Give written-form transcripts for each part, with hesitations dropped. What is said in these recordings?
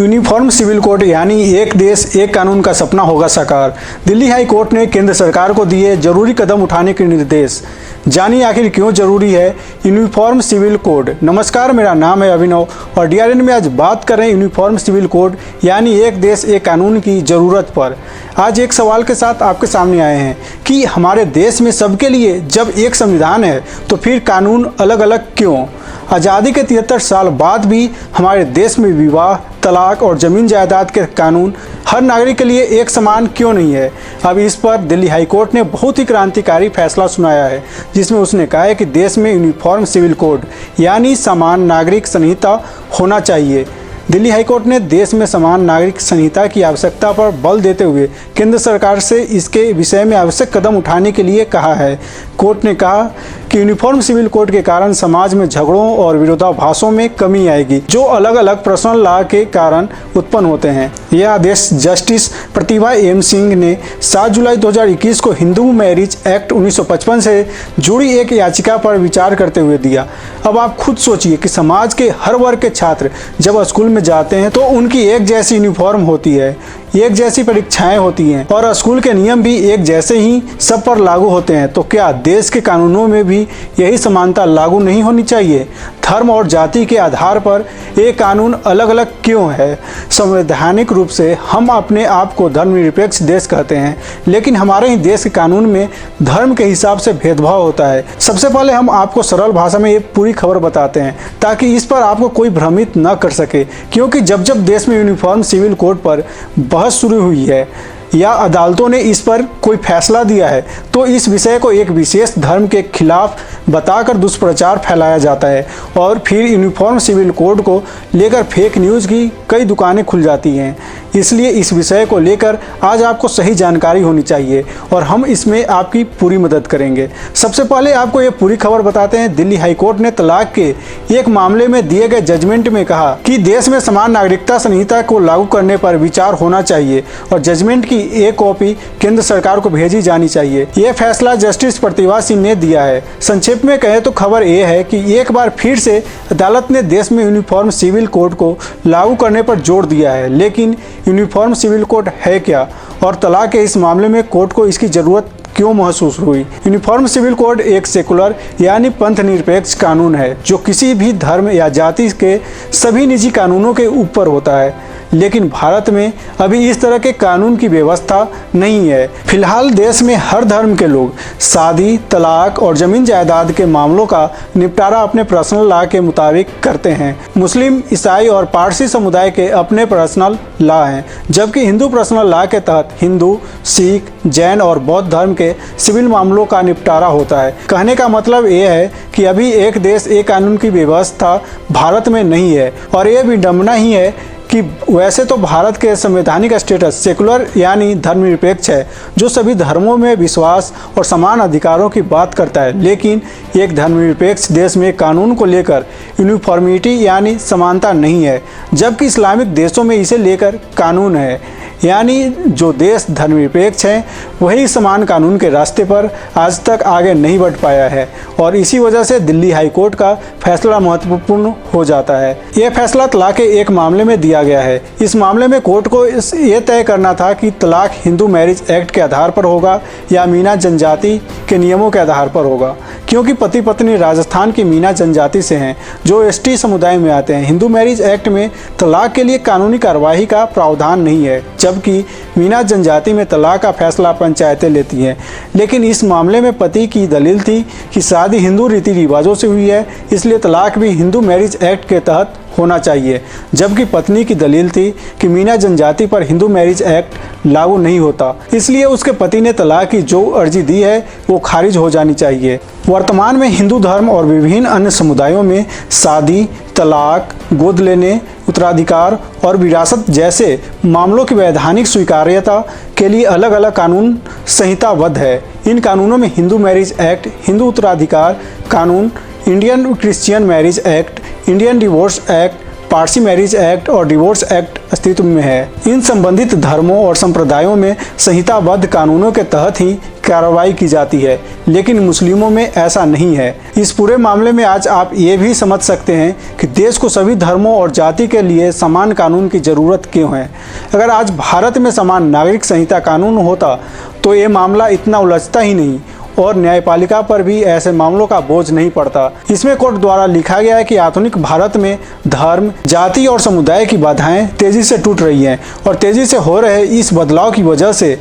Uniform civil code यानी एक देश एक कानून का सपना होगा साकार। दिल्ली हाई कोर्ट ने केंद्र सरकार को दिए जरूरी कदम उठाने के निर्देश। जानिए आखिर क्यों जरूरी है यूनिफॉर्म सिविल कोड। नमस्कार, मेरा नाम है अभिनव और डीआरएन में आज बात कर रहे हैं यूनिफॉर्म सिविल कोड यानी एक देश एक कानून की ज़रूरत पर। आज एक सवाल के साथ आपके सामने आए हैं कि हमारे देश में सबके लिए जब एक संविधान है तो फिर कानून अलग अलग क्यों? आज़ादी के 73 साल बाद भी हमारे देश में विवाह, तलाक और ज़मीन जायदाद के कानून हर नागरिक के लिए एक समान क्यों नहीं है? अब इस पर दिल्ली हाई कोर्ट ने बहुत ही क्रांतिकारी फैसला सुनाया है, जिसमें उसने कहा है कि देश में यूनिफॉर्म सिविल कोड यानी समान नागरिक संहिता होना चाहिए। दिल्ली हाई कोर्ट ने देश में समान नागरिक संहिता की आवश्यकता पर बल देते हुए केंद्र सरकार से इसके विषय में आवश्यक कदम उठाने के लिए कहा है। कोर्ट ने कहा कि यूनिफॉर्म सिविल कोड के कारण समाज में झगड़ों और विरोधाभासों में कमी आएगी, जो अलग अलग पर्सनल लॉ के कारण उत्पन्न होते हैं। यह आदेश जस्टिस प्रतिभा एम सिंह ने 7 जुलाई 2021 को हिंदू मैरिज एक्ट 1955 से जुड़ी एक याचिका पर विचार करते हुए दिया। अब आप खुद सोचिए कि समाज के हर वर्ग के छात्र जब स्कूल में जाते हैं तो उनकी एक जैसी यूनिफॉर्म होती है, एक जैसी परीक्षाएं होती हैं और स्कूल के नियम भी एक जैसे ही सब पर लागू होते हैं। तो क्या देश के कानूनों में भी यही समानता लागू नहीं होनी चाहिए? धर्म और जाति के आधार पर ये कानून अलग अलग क्यों है? संवैधानिक रूप से हम अपने आप को धर्मनिरपेक्ष देश कहते हैं, लेकिन हमारे ही देश के कानून में धर्म के हिसाब से भेदभाव होता है। सबसे पहले हम आपको सरल भाषा में ये पूरी खबर बताते हैं ताकि इस पर आपको कोई भ्रमित न कर सके, क्योंकि जब जब देश में यूनिफॉर्म सिविल कोड पर बहस शुरू हुई है या अदालतों ने इस पर कोई फैसला दिया है तो इस विषय को एक विशेष धर्म के खिलाफ बताकर दुष्प्रचार फैलाया जाता है और फिर यूनिफॉर्म सिविल कोड को लेकर फेक न्यूज़ की कई दुकानें खुल जाती हैं। इसलिए इस विषय को लेकर आज आपको सही जानकारी होनी चाहिए और हम इसमें आपकी पूरी मदद करेंगे। सबसे पहले आपको ये पूरी खबर बताते हैं। दिल्ली हाई कोर्ट ने तलाक के एक मामले में दिए गए जजमेंट में कहा कि देश में समान नागरिकता संहिता को लागू करने पर विचार होना चाहिए और जजमेंट की एक कॉपी केंद्र सरकार को भेजी जानी चाहिए। यह फैसला जस्टिस प्रतिभा सिंह ने दिया है। संक्षेप में कहें तो खबर यह है कि एक बार फिर से अदालत ने देश में यूनिफॉर्म सिविल कोड को लागू करने पर जोर दिया है। लेकिन यूनिफॉर्म सिविल कोड है क्या और तलाक के इस मामले में कोर्ट को इसकी जरूरत क्यों महसूस हुई? यूनिफॉर्म सिविल कोड एक सेकुलर यानी पंथ निरपेक्ष कानून है जो किसी भी धर्म या जाति के सभी निजी कानूनों के ऊपर होता है। लेकिन भारत में अभी इस तरह के कानून की व्यवस्था नहीं है। फिलहाल देश में हर धर्म के लोग शादी, तलाक और जमीन जायदाद के मामलों का निपटारा अपने पर्सनल लॉ के मुताबिक करते हैं। मुस्लिम, ईसाई और पारसी समुदाय के अपने पर्सनल लॉ हैं, जबकि हिंदू पर्सनल लॉ के तहत हिंदू, सिख, जैन और बौद्ध धर्म के सिविल मामलों का निपटारा होता है। कहने का मतलब ये है कि अभी एक देश एक कानून की व्यवस्था भारत में नहीं है और ये विडंबना ही है कि वैसे तो भारत के संवैधानिक स्टेटस सेकुलर यानी धर्मनिरपेक्ष है, जो सभी धर्मों में विश्वास और समान अधिकारों की बात करता है। लेकिन एक धर्मनिरपेक्ष देश में कानून को लेकर यूनिफॉर्मिटी यानी समानता नहीं है, जबकि इस्लामिक देशों में इसे लेकर कानून है। यानी जो देश धर्मनिरपेक्ष हैं वही समान कानून के रास्ते पर आज तक आगे नहीं बढ़ पाया है और इसी वजह से दिल्ली हाई कोर्ट का फैसला महत्वपूर्ण हो जाता है। यह फैसला तलाक के एक मामले में दिया गया है। इस मामले में कोर्ट को ये तय करना था कि तलाक हिंदू मैरिज एक्ट के आधार पर होगा या मीना जनजाति के नियमों के आधार पर होगा, क्योंकि पति पत्नी राजस्थान की मीना जनजाति से हैं जो एसटी समुदाय में आते हैं। हिंदू मैरिज एक्ट में तलाक के लिए कानूनी कार्यवाही का प्रावधान नहीं है, जबकि मीना जनजाति में तलाक का फैसला पंचायतें लेती हैं। लेकिन इस मामले में पति की दलील थी कि शादी हिंदू रीति रिवाजों से हुई है, इसलिए तलाक भी हिंदू मैरिज एक्ट के तहत होना चाहिए, जबकि पत्नी की दलील थी कि मीना जनजाति पर हिंदू मैरिज एक्ट लागू नहीं होता, इसलिए उसके पति ने तलाक की जो अर्जी दी है वो खारिज हो जानी चाहिए। वर्तमान में हिंदू धर्म और विभिन्न अन्य समुदायों में शादी, तलाक, गोद लेने, उत्तराधिकार और विरासत जैसे मामलों की वैधानिक स्वीकार्यता के लिए अलग अलग कानून संहिताबद्ध है। इन कानूनों में हिंदू मैरिज एक्ट, हिंदू उत्तराधिकार कानून, Indian Christian marriage act, Indian divorce act, Parsi marriage act और डिवोर्स एक्ट अस्तित्व में है। इन संबंधित धर्मों और संप्रदायों में संहिताबद्ध कानूनों के तहत ही कार्रवाई की जाती है, लेकिन मुस्लिमों में ऐसा नहीं है। इस पूरे मामले में आज आप ये भी समझ सकते हैं कि देश को सभी धर्मों और जाति के लिए समान कानून की ज़रूरत क्यों है। अगर आज भारत में समान नागरिक संहिता कानून होता तो ये मामला इतना उलझता ही नहीं और न्यायपालिका पर भी ऐसे मामलों का बोझ नहीं पड़ता। इसमें कोर्ट द्वारा लिखा गया है कि आधुनिक भारत में धर्म, जाति और समुदाय की बाधाएं तेजी से टूट रही हैं और तेजी से हो रहे इस बदलाव की वजह से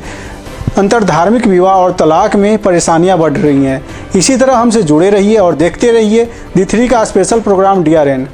अंतरधार्मिक विवाह और तलाक में परेशानियां बढ़ रही हैं। इसी तरह हमसे जुड़े रहिए और देखते रहिए दी3 का स्पेशल प्रोग्राम DRN।